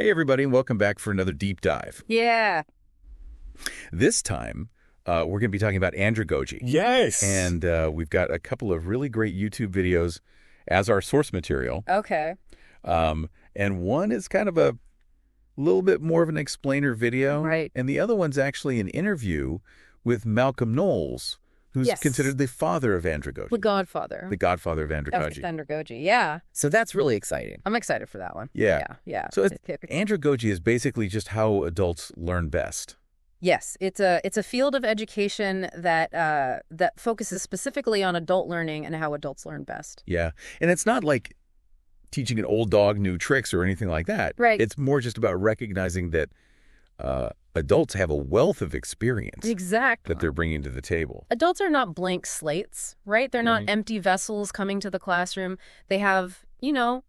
Hey, everybody, and welcome back for another deep dive. Yeah. This time, we're going to be talking about andragogy. Yes. And we've got a couple of really great YouTube videos as our source material. Okay. And one is kind of a little bit more of an explainer video. Right. And the other one's actually an interview with Malcolm Knowles, who's Yes. considered the father of andragogy. The godfather. The godfather of Of andragogy. Andragogy. Yeah. So that's really exciting. I'm excited for that one. Yeah. Yeah. So andragogy is basically just how adults learn best. Yes, it's a field of education that that focuses specifically on adult learning and how adults learn best. Yeah. And it's not like teaching an old dog new tricks or anything like that. Right. It's more just about recognizing that adults have a wealth of experience Exactly. that they're bringing to the table. Adults are not blank slates, right? They're not Right. empty vessels coming to the classroom. They have,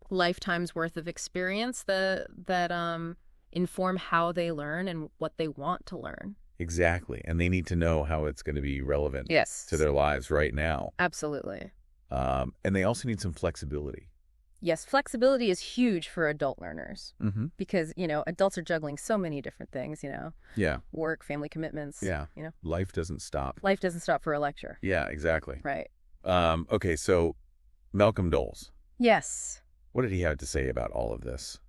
lifetimes worth of experience that inform how they learn and what they want to learn. Exactly. And they need to know how it's going to be relevant Yes. to their lives right now. Absolutely. And they also need some flexibility. Yes, flexibility is huge for adult learners Mm-hmm. because, adults are juggling so many different things, Yeah. work, family commitments. Yeah. Life doesn't stop. Life doesn't stop for a lecture. Yeah, exactly. Right. Okay, so Malcolm Knowles, Yes. what did he have to say about all of this?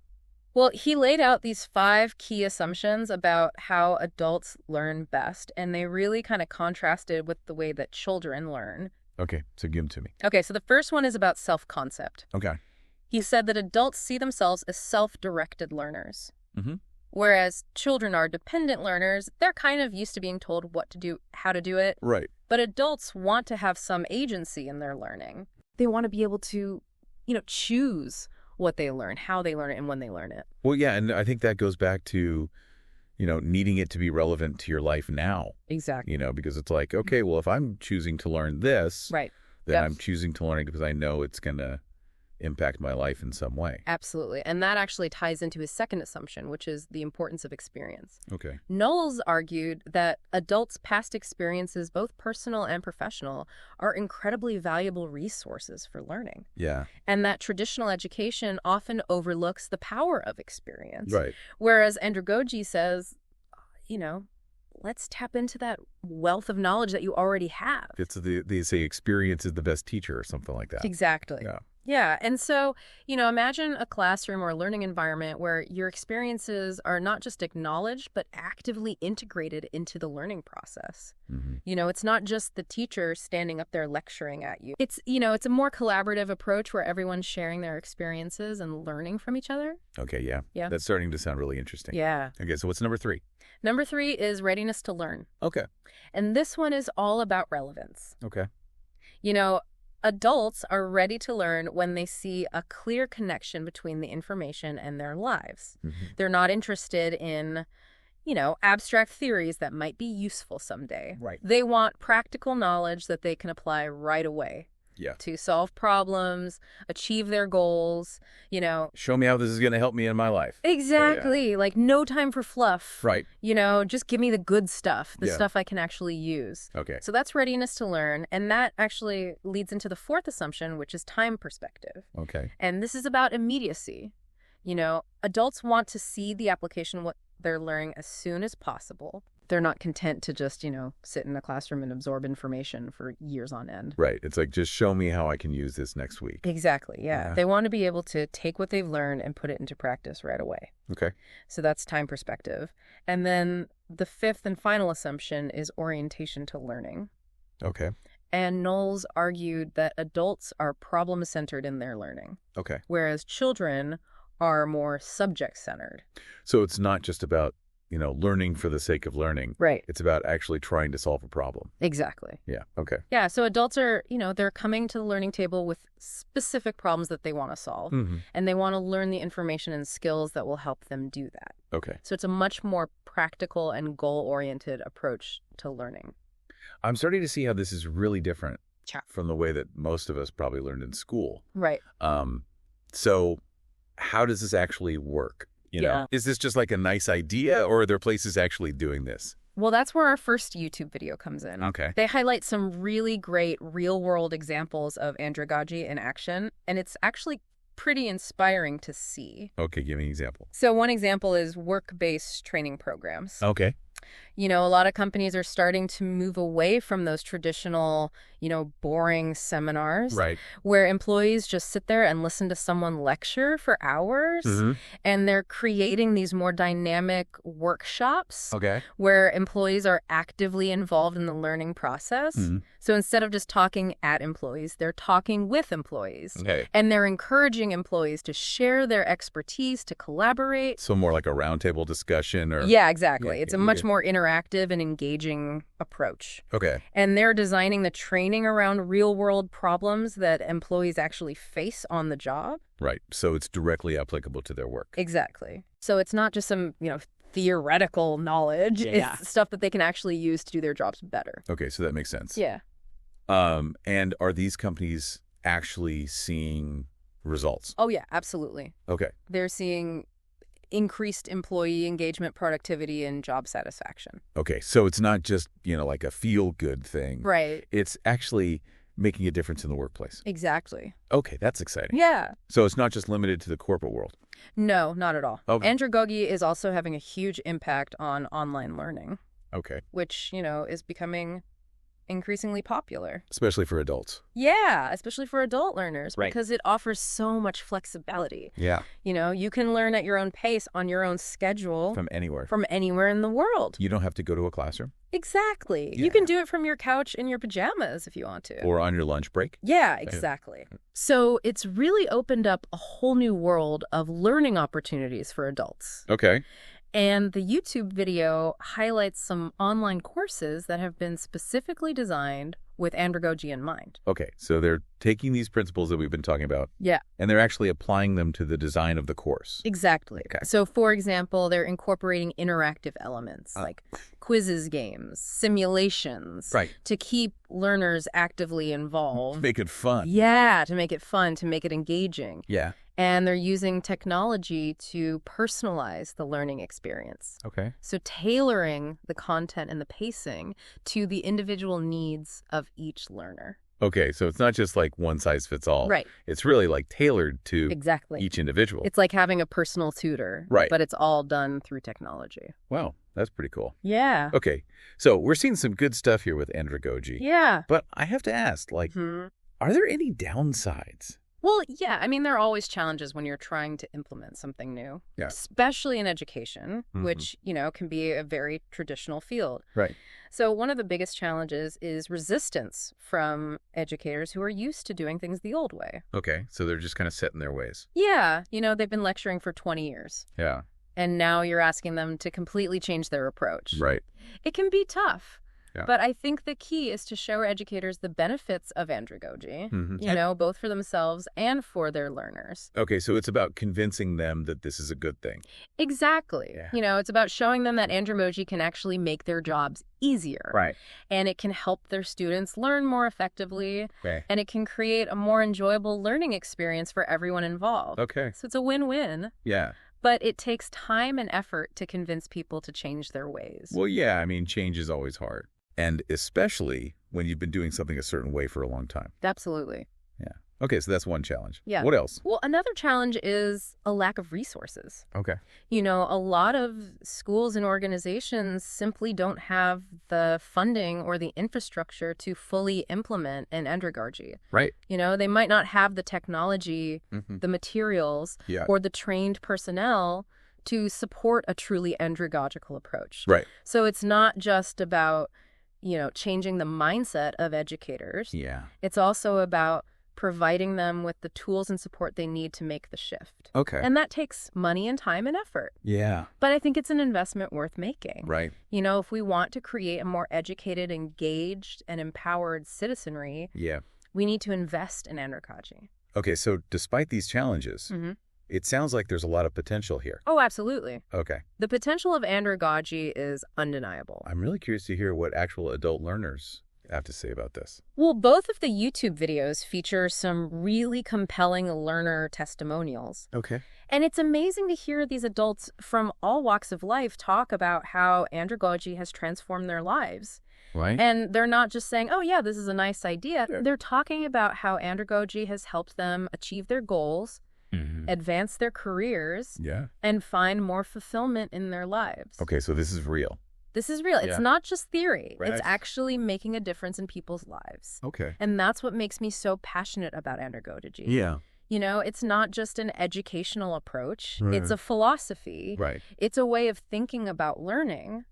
Well, he laid out these 5 key assumptions about how adults learn best, and they really kind of contrasted with the way that children learn. Okay, so give them to me. Okay, so the first one is about self-concept. Okay. He said that adults see themselves as self-directed learners. Mm-hmm. Whereas children are dependent learners, they're kind of used to being told what to do, how to do it. Right. But adults want to have some agency in their learning. They want to be able to, choose what they learn, how they learn it, and when they learn it. Well, yeah, and I think that goes back to, needing it to be relevant to your life now, Exactly. because it's like, okay, well, if I'm choosing to learn this, Right. then Yep. I'm choosing to learn it because I know it's going to impact my life in some way. Absolutely. And that actually ties into his second assumption, which is the importance of experience. Okay. Knowles argued that adults' past experiences, both personal and professional, are incredibly valuable resources for learning. Yeah. And that traditional education often overlooks the power of experience. Right. Whereas Andragogy says, let's tap into that wealth of knowledge that you already have. It's they say experience is the best teacher or something like that. Exactly. Yeah. Yeah. And so, imagine a classroom or a learning environment where your experiences are not just acknowledged, but actively integrated into the learning process. Mm-hmm. It's not just the teacher standing up there lecturing at you. It's a more collaborative approach where everyone's sharing their experiences and learning from each other. Okay, yeah. Yeah. That's starting to sound really interesting. Yeah. Okay, so what's number 3? Number 3 is readiness to learn. Okay. And this one is all about relevance. Okay. Adults are ready to learn when they see a clear connection between the information and their lives. Mm-hmm. They're not interested in, abstract theories that might be useful someday. Right. They want practical knowledge that they can apply right away Yeah. to solve problems, achieve their goals, Show me how this is going to help me in my life. Exactly. Like no time for fluff. Right. Just give me the good stuff, the Yeah. stuff I can actually use. Okay. So that's readiness to learn. And that actually leads into the fourth assumption, which is time perspective. Okay. And this is about immediacy. Adults want to see the application of what they're learning as soon as possible. They're not content to just, sit in a classroom and absorb information for years on end. Right. It's like, just show me how I can use this next week. Exactly, yeah. Yeah. They want to be able to take what they've learned and put it into practice right away. Okay. So that's time perspective. And then the fifth and final assumption is orientation to learning. Okay. And Knowles argued that adults are problem-centered in their learning, Okay. whereas children are more subject-centered. So it's not just about, learning for the sake of learning. Right. It's about actually trying to solve a problem. Exactly. Yeah. Okay. Yeah, so adults are, they're coming to the learning table with specific problems that they want to solve, Mm-hmm. and they want to learn the information and skills that will help them do that. Okay. So it's a much more practical and goal-oriented approach to learning. I'm starting to see how this is really different Sure. from the way that most of us probably learned in school. Right. So how does this actually work? Yeah. Is this just like a nice idea, or are there places actually doing this? Well, that's where our first YouTube video comes in. Okay. They highlight some really great real-world examples of andragogy in action, and it's actually pretty inspiring to see. Okay, give me an example. So one example is work-based training programs. Okay. You know, a lot of companies are starting to move away from those traditional, boring seminars Right. where employees just sit there and listen to someone lecture for hours. And they're creating these more dynamic workshops Okay. where employees are actively involved in the learning process. So instead of just talking at employees, they're talking with employees. Okay. And they're encouraging employees to share their expertise, to collaborate. So more like a roundtable discussion or... Yeah, exactly. Yeah, it's a much more interactive and engaging approach. Okay. And they're designing the training around real-world problems that employees actually face on the job. Right. So it's directly applicable to their work. Exactly. So it's not just some, theoretical knowledge. Yeah. It's stuff that they can actually use to do their jobs better. Okay, so that makes sense. Yeah. And are these companies actually seeing results? Oh, yeah, absolutely. Okay. They're seeing increased employee engagement, productivity, and job satisfaction. Okay, so it's not just, like a feel-good thing. Right. It's actually making a difference in the workplace. Exactly. Okay, that's exciting. Yeah. So it's not just limited to the corporate world. No, not at all. Okay. Andragogy is also having a huge impact on online learning, Okay. which, is becoming increasingly popular. Especially for adults. Yeah, especially for adult learners, Right. because it offers so much flexibility. Yeah. You can learn at your own pace on your own schedule From anywhere. from anywhere in the world. You don't have to go to a classroom Exactly. Yeah. You can do it from your couch in your pajamas if you want to. or on your lunch break. Yeah, exactly. So it's really opened up a whole new world of learning opportunities for adults. Okay. And the YouTube video highlights some online courses that have been specifically designed with Andragogy in mind. Okay, so they're taking these principles that we've been talking about Yeah, and they're actually applying them to the design of the course. exactly. Okay. So, for example, they're incorporating interactive elements like quizzes, games, simulations Right. to keep learners actively involved. Make it fun. Yeah, to make it fun, to make it engaging. Yeah. And they're using technology to personalize the learning experience. Okay. So tailoring the content and the pacing to the individual needs of each learner. Okay, so it's not just like one size fits all. Right. It's really like tailored to Exactly. each individual. It's like having a personal tutor. Right. But it's all done through technology. Wow, that's pretty cool. Yeah. Okay, so we're seeing some good stuff here with Andragogy. Yeah. But I have to ask, Mhm. are there any downsides? Well, yeah. I mean, there are always challenges when you're trying to implement something new, Yeah. especially in education, Mhm. which, can be a very traditional field. Right. So one of the biggest challenges is resistance from educators who are used to doing things the old way. Okay, so they're just kind of set in their ways. Yeah, they've been lecturing for 20 years, Yeah. and now you're asking them to completely change their approach. Right. It can be tough. Yeah. But I think the key is to show educators the benefits of Andragogy, Mhm. both for themselves and for their learners. Okay, so it's about convincing them that this is a good thing. Exactly. Yeah. It's about showing them that Andragogy can actually make their jobs easier. Right. And it can help their students learn more effectively. Okay. And it can create a more enjoyable learning experience for everyone involved. Okay. So it's a win-win. Yeah. But it takes time and effort to convince people to change their ways. Well, yeah, I mean, change is always hard. And especially when you've been doing something a certain way for a long time. Absolutely. Yeah. Okay, so that's one challenge. Yeah. What else? Well, another challenge is a lack of resources. Okay. A lot of schools and organizations simply don't have the funding or the infrastructure to fully implement an Andragogy. Right. They might not have the technology, Mhm. the materials, Yeah. or the trained personnel to support a truly andragogical approach. Right. So it's not just about, changing the mindset of educators. Yeah. It's also about providing them with the tools and support they need to make the shift. Okay. And that takes money and time and effort. Yeah. But I think it's an investment worth making. Right. If we want to create a more educated, engaged, and empowered citizenry, Yeah. we need to invest in Andragogy. Okay, so despite these challenges, it sounds like there's a lot of potential here. Oh, absolutely. Okay. The potential of Andragogy is undeniable. I'm really curious to hear what actual adult learners have to say about this. Well, both of the YouTube videos feature some really compelling learner testimonials. Okay. And it's amazing to hear these adults from all walks of life talk about how Andragogy has transformed their lives. Right. And they're not just saying, oh, yeah, this is a nice idea. Sure. They're talking about how Andragogy has helped them achieve their goals, advance their careers, Yeah. and find more fulfillment in their lives. Okay, so this is real. This is real. Yeah. It's not just theory. Right. It's actually making a difference in people's lives. Okay. And that's what makes me so passionate about Andragogy. Yeah. You know, it's not just an educational approach. Right. It's a philosophy. Right. It's a way of thinking about learning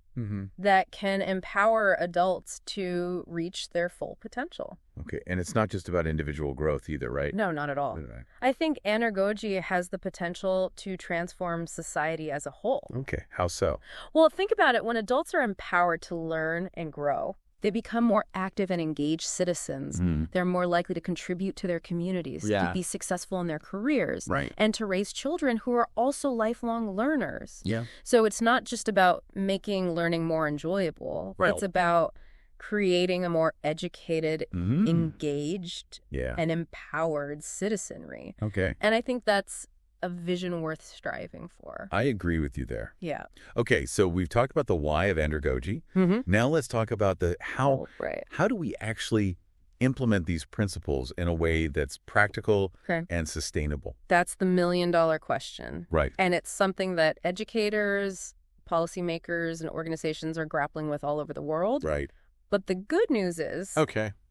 that can empower adults to reach their full potential. Okay, and it's not just about individual growth either, right? No, not at all. I think Andragogy has the potential to transform society as a whole. Okay, how so? Well, think about it. When adults are empowered to learn and grow, they become more active and engaged citizens. They're more likely to contribute to their communities, to be successful in their careers, and to raise children who are also lifelong learners. Yeah. So it's not just about making learning more enjoyable. Right. It's about creating a more educated, engaged, and empowered citizenry. Okay. And I think that's a vision worth striving for. I agree with you there. Yeah. Okay, so we've talked about the why of Andragogy. Now let's talk about the how. Right. How do we actually implement these principles in a way that's practical and sustainable? That's the million-dollar question. Right. And it's something that educators, policymakers, and organizations are grappling with all over the world. Right. But the good news is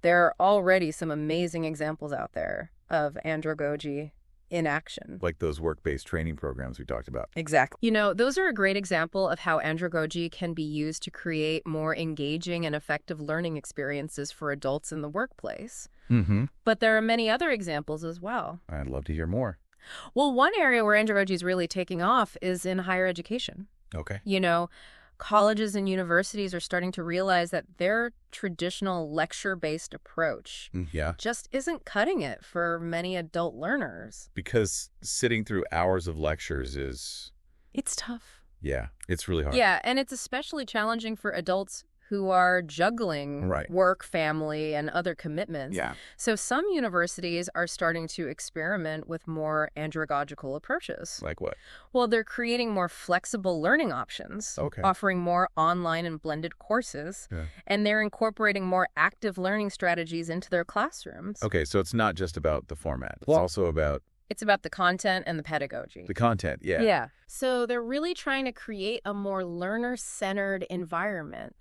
there are already some amazing examples out there of Andragogy in action. Like those work-based training programs we talked about. Exactly. You know, those are a great example of how Andragogy can be used to create more engaging and effective learning experiences for adults in the workplace. But there are many other examples as well. I'd love to hear more. Well, one area where Andragogy is really taking off is in higher education. Okay. You know, colleges and universities are starting to realize that their traditional lecture-based approach just isn't cutting it for many adult learners. Because sitting through hours of lectures is... It's tough. Yeah, it's really hard. Yeah, and it's especially challenging for adults who are juggling work, family, and other commitments. Yeah. So some universities are starting to experiment with more andragogical approaches. Like what? Well, they're creating more flexible learning options, offering more online and blended courses, and they're incorporating more active learning strategies into their classrooms. Okay, so it's not just about the format. It's also about... It's about the content and the pedagogy. The content, yeah. Yeah. So they're really trying to create a more learner-centered environment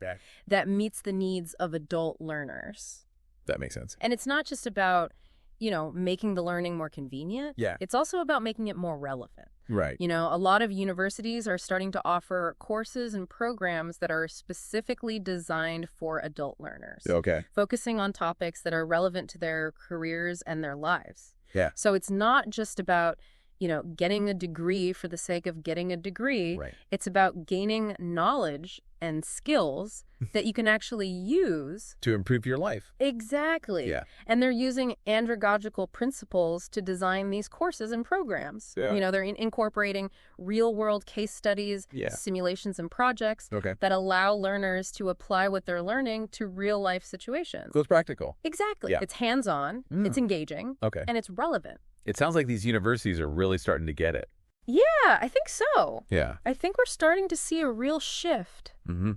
that meets the needs of adult learners. That makes sense. And it's not just about, you know, making the learning more convenient. Yeah. It's also about making it more relevant. Right. You know, a lot of universities are starting to offer courses and programs that are specifically designed for adult learners. Okay. Focusing on topics that are relevant to their careers and their lives. Yeah. So it's not just about, you know, getting a degree for the sake of getting a degree. Right. It's about gaining knowledge and skills that you can actually use to improve your life. Exactly. Yeah. And they're using andragogical principles to design these courses and programs. Yeah. You know, they're incorporating real-world case studies, simulations, and projects that allow learners to apply what they're learning to real-life situations. So it's practical. Exactly. Yeah. It's hands-on, it's engaging, and it's relevant. It sounds like these universities are really starting to get it. Yeah, I think so. Yeah. I think we're starting to see a real shift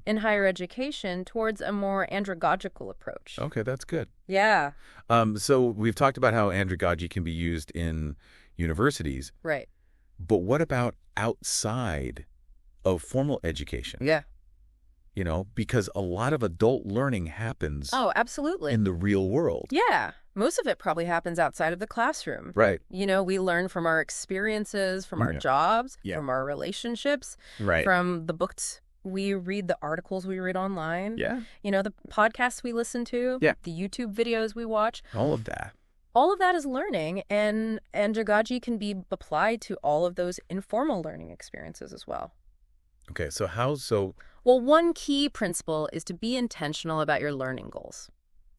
in higher education towards a more andragogical approach. Okay, that's good. Yeah. So we've talked about how andragogy can be used in universities. Right. But what about outside of formal education? Yeah. You know, because a lot of adult learning happens absolutely. in the real world. Yeah. Most of it probably happens outside of the classroom. Right. You know, we learn from our experiences, from our jobs, from our relationships, from the books we read, the articles we read online. Yeah. You know, the podcasts we listen to, the YouTube videos we watch. All of that. All of that is learning, and andragogy can be applied to all of those informal learning experiences as well. Okay, so how so? Well, one key principle is to be intentional about your learning goals.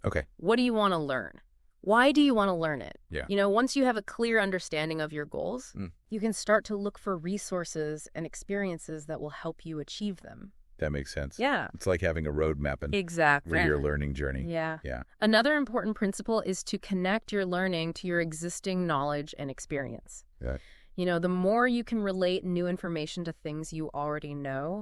Okay. What do you want to learn? Why do you want to learn it? Yeah. You know, once you have a clear understanding of your goals, you can start to look for resources and experiences that will help you achieve them. That makes sense. Yeah. It's like having a roadmap Exactly. for your learning journey. Yeah. Yeah. Another important principle is to connect your learning to your existing knowledge and experience. Yeah. You know, the more you can relate new information to things you already know,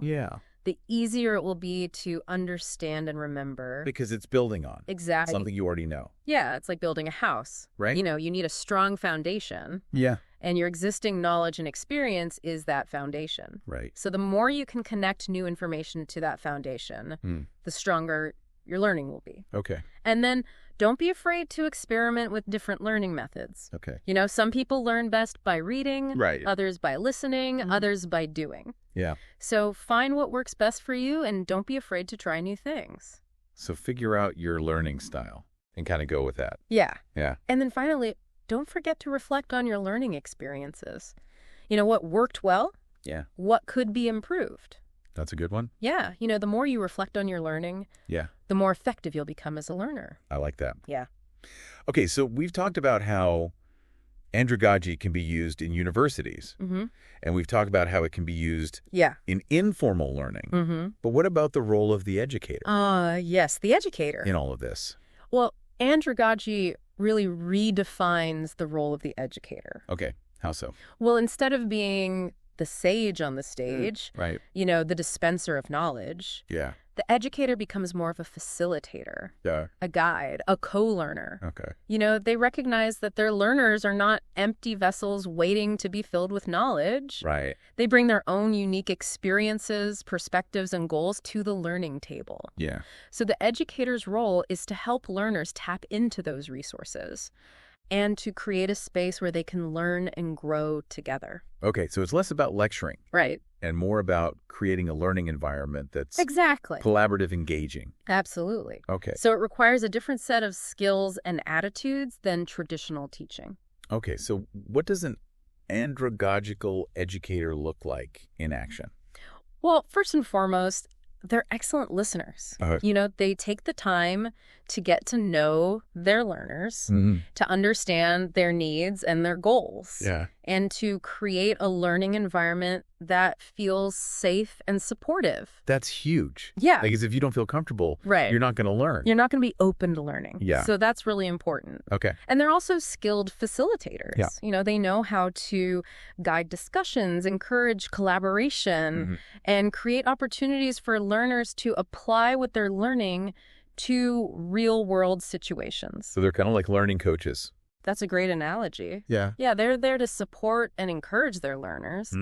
the easier it will be to understand and remember. Because it's building on Exactly. something you already know. Yeah, it's like building a house. Right. You know, you need a strong foundation. Yeah. And your existing knowledge and experience is that foundation. Right. So the more you can connect new information to that foundation, the stronger your learning will be. Okay. And then don't be afraid to experiment with different learning methods. Okay. You know, some people learn best by reading, Right. others by listening, others by doing. Yeah. So find what works best for you and don't be afraid to try new things. So figure out your learning style and kind of go with that. Yeah. Yeah. And then finally, don't forget to reflect on your learning experiences. You know, what worked well? Yeah. What could be improved? That's a good one. Yeah. You know, the more you reflect on your learning, Yeah. the more effective you'll become as a learner. I like that. Yeah. Okay, so we've talked about how andragogy can be used in universities. Mm-hmm. And we've talked about how it can be used Yeah. in informal learning. Mm-hmm. But what about the role of the educator Yes, the educator. in all of this? Well, andragogy really redefines the role of the educator. Okay, how so? Well, instead of being the sage on the stage, Right. you know, the dispenser of knowledge, Yeah. the educator becomes more of a facilitator, Yeah. a guide, a co-learner. Okay. You know, they recognize that their learners are not empty vessels waiting to be filled with knowledge. Right. They bring their own unique experiences, perspectives, and goals to the learning table. Yeah. So the educator's role is to help learners tap into those resources and to create a space where they can learn and grow together. Okay, so it's less about lecturing Right. and more about creating a learning environment that's Exactly. collaborative, engaging. Absolutely. Okay. So it requires a different set of skills and attitudes than traditional teaching. Okay, so what does an andragogical educator look like in action? Well, first and foremost, they're excellent listeners. You know, they take the time to get to know their learners, to understand their needs and their goals, Yeah. and to create a learning environment that feels safe and supportive. That's huge. Yeah. Like, 'cause if you don't feel comfortable, Right. you're not going to learn. You're not going to be open to learning. Yeah. So that's really important. Okay. And they're also skilled facilitators. Yeah. You know, they know how to guide discussions, encourage collaboration, and create opportunities for learners to apply what they're learning to real-world situations. So they're kind of like learning coaches. That's a great analogy. Yeah. Yeah, they're there to support and encourage their learners,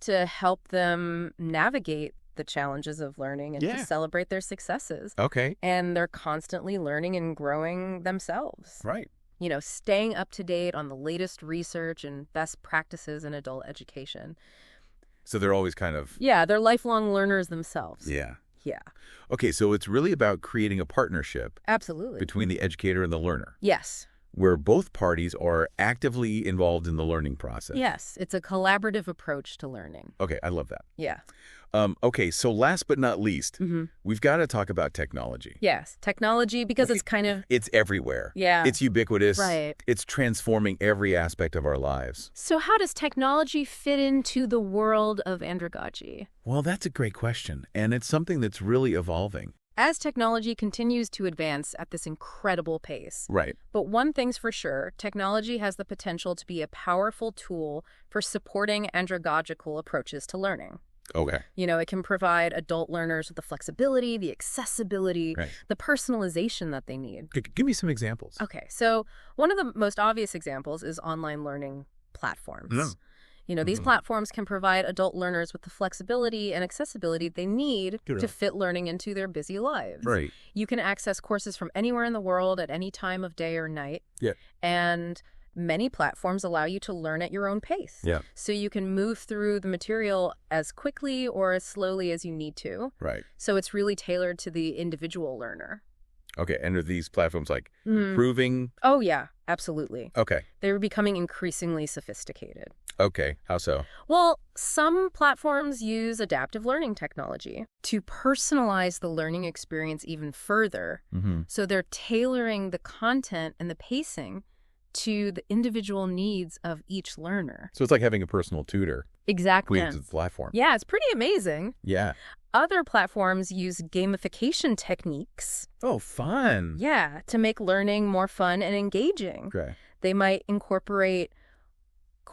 to help them navigate the challenges of learning and Yeah. to celebrate their successes. Okay. And they're constantly learning and growing themselves. Right. You know, staying up to date on the latest research and best practices in adult education. So they're always kind of... Yeah, they're lifelong learners themselves. Yeah. Yeah, Okay, so it's really about creating a partnership absolutely. between the educator and the learner, Yes. where both parties are actively involved in the learning process. Yes, it's a collaborative approach to learning. Okay, I love that. Yeah. Okay, so last but not least, we've got to talk about technology. Yes, technology, because it's kind of... It's everywhere. Yeah. It's ubiquitous. Right. It's transforming every aspect of our lives. So how does technology fit into the world of andragogy? Well, that's a great question, and it's something that's really evolving. As technology continues to advance at this incredible pace. Right. But one thing's for sure, technology has the potential to be a powerful tool for supporting andragogical approaches to learning. Okay. You know, it can provide adult learners with the flexibility, the accessibility, Right. the personalization that they need. Give me some examples. Okay, so one of the most obvious examples is online learning platforms. No. You know, these platforms can provide adult learners with the flexibility and accessibility they need Good. to fit learning into their busy lives. Right. You can access courses from anywhere in the world at any time of day or night. Yeah. And many platforms allow you to learn at your own pace. Yeah. So you can move through the material as quickly or as slowly as you need to. Right. So it's really tailored to the individual learner. Okay, and are these platforms like improving? Oh, yeah, absolutely. Okay. They're becoming increasingly sophisticated. Okay, how so? Well, some platforms use adaptive learning technology to personalize the learning experience even further. So they're tailoring the content and the pacing to the individual needs of each learner. So it's like having a personal tutor. Exactly. With the platform. Yeah, it's pretty amazing. Yeah. Other platforms use gamification techniques. Oh, fun. Yeah, to make learning more fun and engaging. Okay. They might incorporate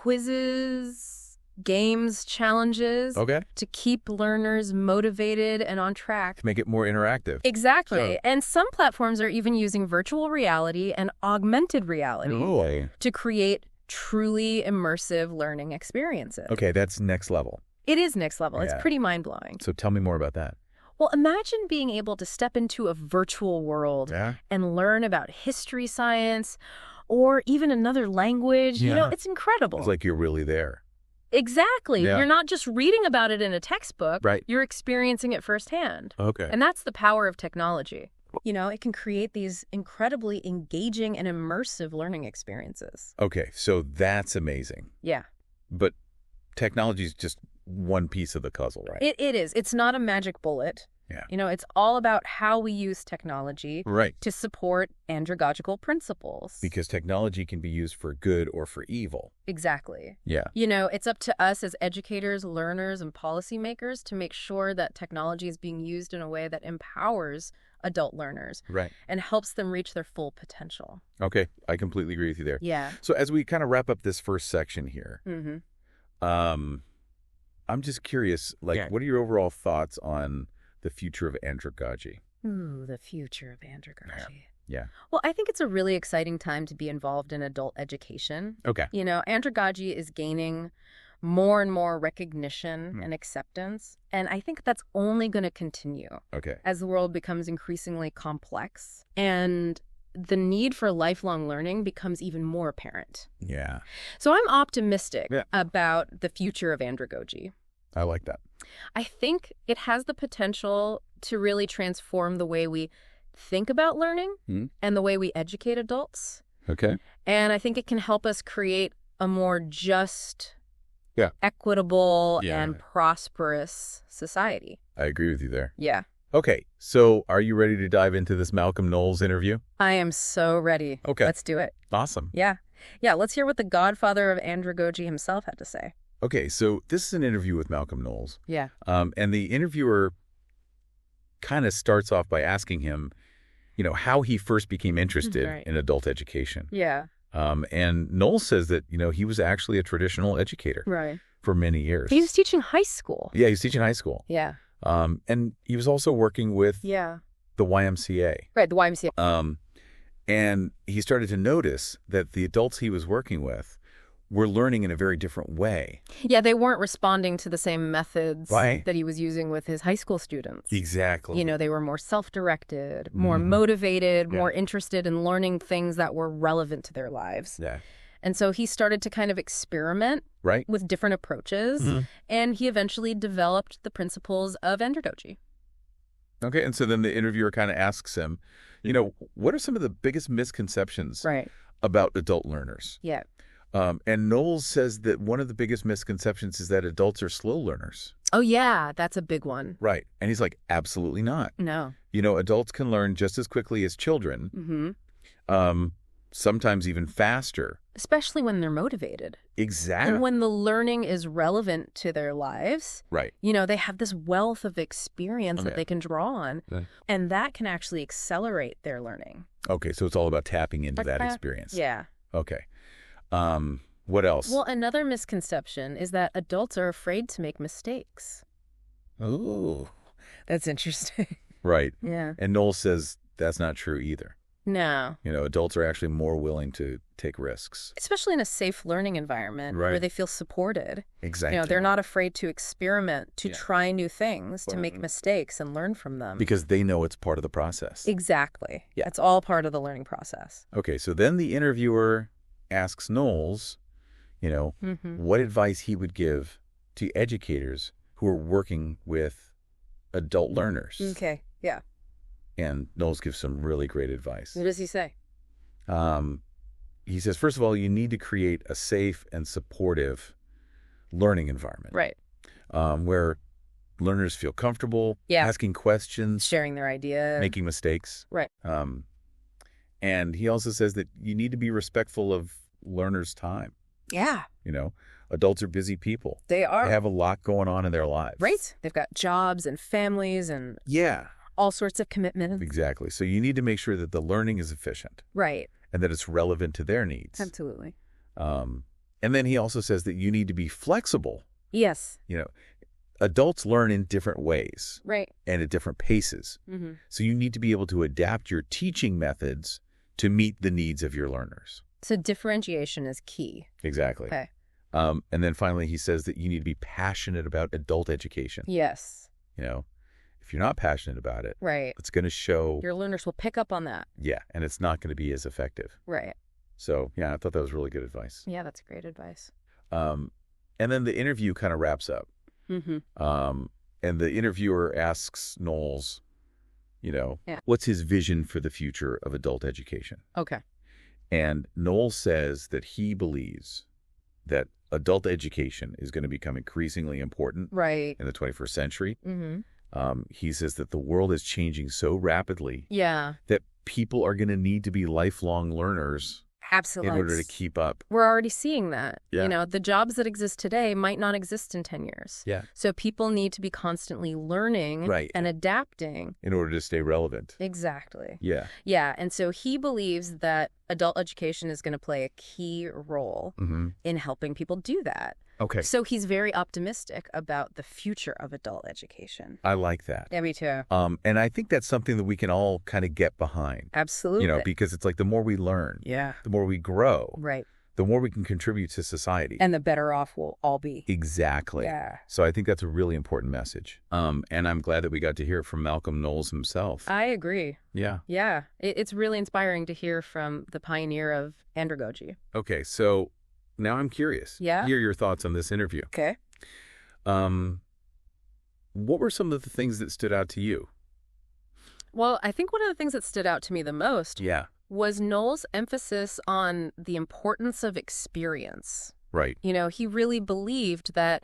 quizzes, games, challenges Okay. to keep learners motivated and on track. To make it more interactive. Exactly. Sure. And some platforms are even using virtual reality and augmented reality Oh. to create truly immersive learning experiences. Okay, that's next level. It is next level. It's Yeah. pretty mind-blowing. So tell me more about that. Well, imagine being able to step into a virtual world Yeah? and learn about history, science, or even another language. You know, Yeah. it's incredible. It's like you're really there. Exactly. Yeah. You're not just reading about it in a textbook. Right. You're experiencing it firsthand. Okay. And that's the power of technology. You know, it can create these incredibly engaging and immersive learning experiences. Okay, so that's amazing. Yeah, But technology is just one piece of the puzzle, right? it is. It's not a magic bullet. Yeah. You know, it's all about how we use technology Right. to support andragogical principles. Because technology can be used for good or for evil. Exactly. Yeah. You know, it's up to us as educators, learners, and policymakers to make sure that technology is being used in a way that empowers adult learners Right. and helps them reach their full potential. Okay, I completely agree with you there. Yeah. So as we kind of wrap up this first section here, Mm-hmm. I'm just curious, like, Yeah. what are your overall thoughts on the future of andragogy? Ooh, the future of andragogy. Yeah. Well, I think it's a really exciting time to be involved in adult education. Okay. You know, andragogy is gaining more and more recognition and acceptance, and I think that's only going to continue Okay. as the world becomes increasingly complex and the need for lifelong learning becomes even more apparent. Yeah. So I'm optimistic Yeah. about the future of andragogy. I like that. I think it has the potential to really transform the way we think about learning and the way we educate adults. Okay. And I think it can help us create a more just, Yeah. equitable, Yeah. and prosperous society. I agree with you there. Yeah. Okay. So are you ready to dive into this Malcolm Knowles interview? I am so ready. Okay. Let's do it. Awesome. Yeah. Yeah, let's hear what the godfather of andragogy himself had to say. Okay. So this is an interview with Malcolm Knowles. Yeah. And the interviewer kind of starts off by asking him, you know, how he first became interested Right. in adult education. Yeah. And Knowles says that, you know, he was actually a traditional educator Right. for many years. He was teaching high school. Yeah, he was teaching high school. Yeah. And he was also working with Yeah. the YMCA. Right, the YMCA. And he started to notice that the adults he was working with were learning in a very different way. Yeah, they weren't responding to the same methods Right. that he was using with his high school students. Exactly. You know, they were more self-directed, more motivated, Yeah. more interested in learning things that were relevant to their lives. Yeah. And so he started to kind of experiment Right? with different approaches, and he eventually developed the principles of andragogy. Okay. And so then the interviewer kind of asks him, you know, what are some of the biggest misconceptions Right. about adult learners? Yeah. And Knowles says that one of the biggest misconceptions is that adults are slow learners. Oh, yeah, that's a big one. Right. And he's like, absolutely not. No. You know, adults can learn just as quickly as children, Mm-hmm. sometimes even faster. Especially when they're motivated. Exactly. And when the learning is relevant to their lives, Right. you know, they have this wealth of experience that Okay. they can draw on, Okay. and that can actually accelerate their learning. Okay. So it's all about tapping into that Okay. experience. Yeah. Okay. What else? Well, another misconception is that adults are afraid to make mistakes. Ooh. That's interesting. Right. Yeah. And Knowles says that's not true either. No. You know, adults are actually more willing to take risks. Especially in a safe learning environment where Right. they feel supported. Exactly. You know, they're not afraid to experiment, to Yeah. try new things, to make Mhm. mistakes and learn from them. Because they know it's part of the process. Exactly. Yeah. It's all part of the learning process. Okay, so then the interviewer asks Knowles, you know, Mm-hmm. what advice he would give to educators who are working with adult learners. Okay. Yeah. And Knowles gives some really great advice. What does he say? He says, first of all, you need to create a safe and supportive learning environment. Right. Where learners feel comfortable Yeah. asking questions, Sharing their idea. making mistakes. Right. And he also says that you need to be respectful of learners' time. Yeah. You know, adults are busy people. They are. They have a lot going on in their lives. Right. They've got jobs and families and Yeah, all sorts of commitments. exactly. So you need to make sure that the learning is efficient Right. and that it's relevant to their needs. Absolutely. And then he also says that you need to be flexible. Yes. You know, adults learn in different ways Right. and at different paces. Mm-hmm. So you need to be able to adapt your teaching methods to meet the needs of your learners. So differentiation is key. Exactly. Okay. And then finally, he says that you need to be passionate about adult education. Yes. You know, if you're not passionate about it, Right. it's going to show. Your learners will pick up on that. Yeah, and it's not going to be as effective. Right. So, yeah, I thought that was really good advice. Yeah, that's great advice. And then the interview kind of wraps up. Mm-hmm. And the interviewer asks Knowles, Yeah. what's his vision for the future of adult education? Okay. And Knowles says that he believes that adult education is going to become increasingly important Right. in the 21st century. Mm-hmm. He says that the world is changing so rapidly Yeah. that people are going to need to be lifelong learners Absolutely. in order to keep up. We're already seeing that. Yeah. You know, the jobs that exist today might not exist in 10 years. Yeah. So people need to be constantly learning Right. and adapting. In order to stay relevant. Exactly. Yeah. Yeah. And so he believes that adult education is going to play a key role in helping people do that. Okay. So he's very optimistic about the future of adult education. I like that. Yeah, me too. And I think that's something that we can all kind of get behind. Absolutely. Because it's like the more we learn, Yeah. the more we grow, Right. the more we can contribute to society. And the better off we'll all be. Exactly. Yeah. So I think that's a really important message. And I'm glad that we got to hear it from Malcolm Knowles himself. I agree. Yeah. Yeah. It's really inspiring to hear from the pioneer of Andragogy. Okay, so now I'm curious. Yeah? Hear your thoughts on this interview. Okay. What were some of the things that stood out to you? Well, I think one of the things that stood out to me the most Yeah. was Knowles' emphasis on the importance of experience. Right. You know, he really believed that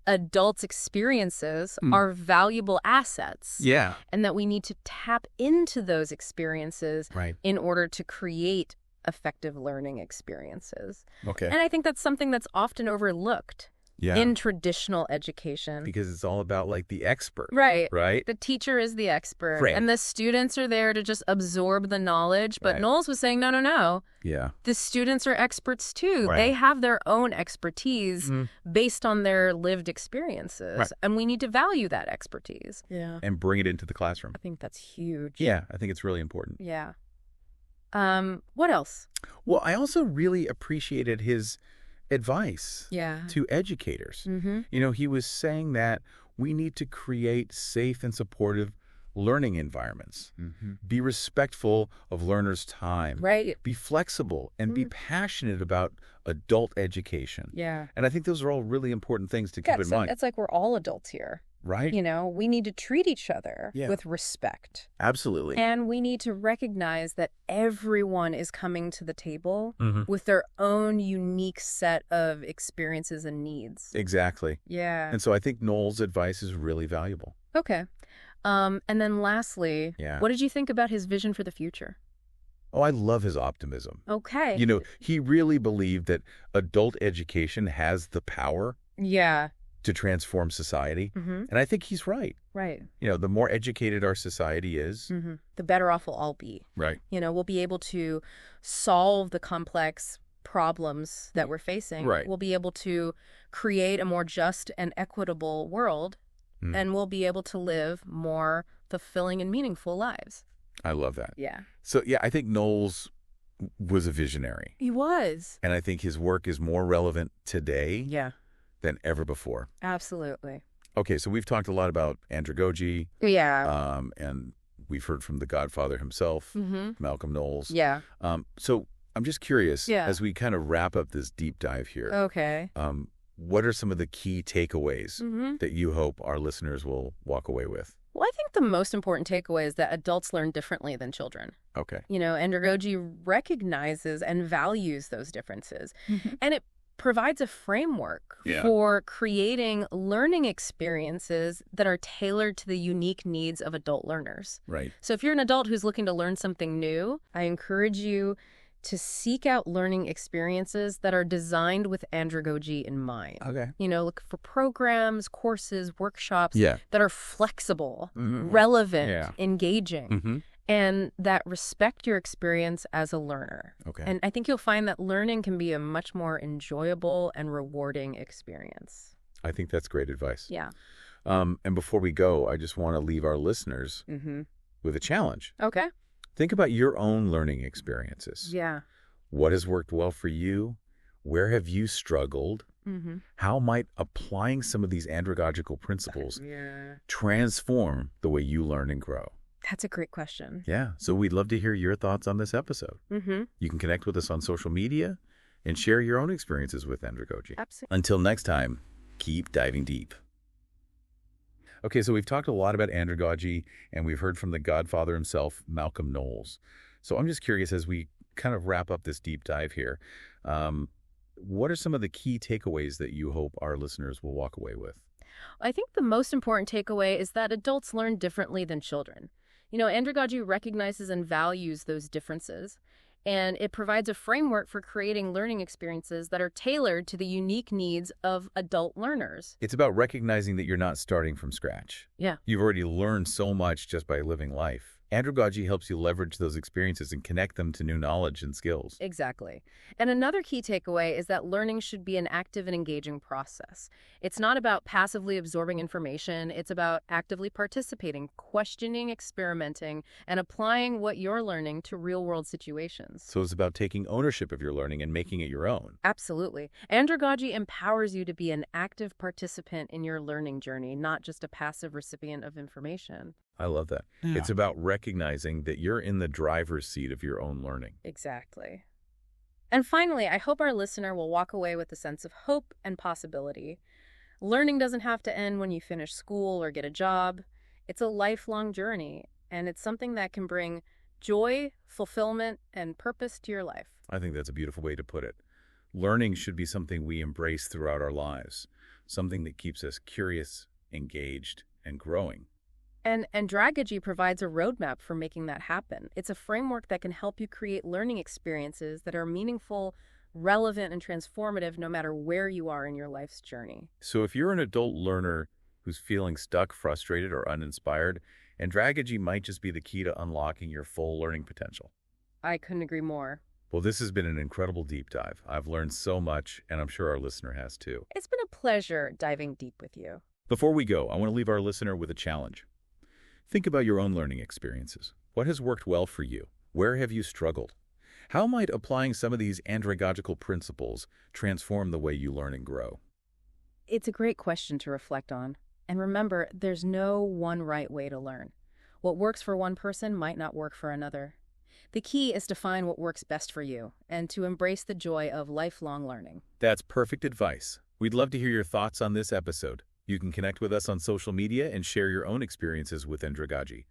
adults' experiences are valuable assets. Yeah. And that we need to tap into those experiences Right. in order to create effective learning experiences. Okay. And I think that's something that's often overlooked Yeah. in traditional education. Because it's all about like the expert. Right. Right. The teacher is the expert. Right. And the students are there to just absorb the knowledge. But Right. Knowles was saying, no. Yeah. The students are experts too. Right. They have their own expertise based on their lived experiences. Right. And we need to value that expertise. Yeah. And bring it into the classroom. I think that's huge. Yeah, I think it's really important. Yeah. What else? Well, I also really appreciated his advice Yeah. to educators. Mm-hmm. He was saying that we need to create safe and supportive learning environments. Be respectful of learners' time. Right. Be flexible and be passionate about adult education. Yeah. And I think those are all really important things to keep in mind. It's like we're all adults here. Right? You know, we need to treat each other Yeah. with respect. Absolutely. And we need to recognize that everyone is coming to the table Mm-hmm. with their own unique set of experiences and needs. Exactly. Yeah. And so I think Knowles' advice is really valuable. Okay. And then lastly, Yeah. what did you think about his vision for the future? Oh, I love his optimism. Okay. He really believed that adult education has the power Yeah. to transform society. Mm-hmm. And I think he's right. Right. The more educated our society is. Mm-hmm. The better off we'll all be. Right. We'll be able to solve the complex problems that we're facing. Right. We'll be able to create a more just and equitable world, and we'll be able to live more fulfilling and meaningful lives. I love that. Yeah. So, yeah, I think Knowles was a visionary. He was. And I think his work is more relevant today Yeah. than ever before. Absolutely. Okay, so we've talked a lot about Andragogy, Yeah. and we've heard from the Godfather himself, Malcolm Knowles. Yeah. So I'm just curious, Yeah. as we kind of wrap up this deep dive here, Okay. what are some of the key takeaways Mm-hmm. that you hope our listeners will walk away with? Well, I think the most important takeaway is that adults learn differently than children. Okay. Andragogy recognizes and values those differences. And it provides a framework for creating learning experiences that are tailored to the unique needs of adult learners. Right. So if you're an adult who's looking to learn something new, I encourage you to seek out learning experiences that are designed with Andragogy in mind. Okay. Look for programs, courses, workshops Yeah. that are flexible, relevant, engaging, and that respect your experience as a learner. Okay. And I think you'll find that learning can be a much more enjoyable and rewarding experience. I think that's great advice. Yeah. And before we go, I just want to leave our listeners with a challenge. Okay. Think about your own learning experiences. Yeah. What has worked well for you? Where have you struggled? Mm-hmm. How might applying some of these andragogical principles Yeah. transform the way you learn and grow? That's a great question. Yeah, so we'd love to hear your thoughts on this episode. Mm-hmm. You can connect with us on social media and share your own experiences with Andragogy. Absolutely. Until next time, keep diving deep. Okay, so we've talked a lot about andragogy, and we've heard from the godfather himself, Malcolm Knowles. So I'm just curious, as we kind of wrap up this deep dive here, what are some of the key takeaways that you hope our listeners will walk away with? I think the most important takeaway is that adults learn differently than children. Andragogy recognizes and values those differences, and it provides a framework for creating learning experiences that are tailored to the unique needs of adult learners. It's about recognizing that you're not starting from scratch. Yeah. You've already learned so much just by living life. Andragogy helps you leverage those experiences and connect them to new knowledge and skills. Exactly. And another key takeaway is that learning should be an active and engaging process. It's not about passively absorbing information. It's about actively participating, questioning, experimenting, and applying what you're learning to real-world situations. So it's about taking ownership of your learning and making it your own. Absolutely. Andragogy empowers you to be an active participant in your learning journey, not just a passive recipient of information. I love that. Yeah. It's about recognizing that you're in the driver's seat of your own learning. Exactly. And finally, I hope our listener will walk away with a sense of hope and possibility. Learning doesn't have to end when you finish school or get a job. It's a lifelong journey, and it's something that can bring joy, fulfillment, and purpose to your life. I think that's a beautiful way to put it. Learning should be something we embrace throughout our lives, something that keeps us curious, engaged, and growing. And Andragogy provides a roadmap for making that happen. It's a framework that can help you create learning experiences that are meaningful, relevant, and transformative no matter where you are in your life's journey. So if you're an adult learner who's feeling stuck, frustrated, or uninspired, Andragogy might just be the key to unlocking your full learning potential. I couldn't agree more. Well, this has been an incredible deep dive. I've learned so much, and I'm sure our listener has too. It's been a pleasure diving deep with you. Before we go, I want to leave our listener with a challenge. Think about your own learning experiences. What has worked well for you? Where have you struggled? How might applying some of these andragogical principles transform the way you learn and grow? It's a great question to reflect on. And remember, there's no one right way to learn. What works for one person might not work for another. The key is to find what works best for you and to embrace the joy of lifelong learning. That's perfect advice. We'd love to hear your thoughts on this episode. You can connect with us on social media and share your own experiences with Andragogy.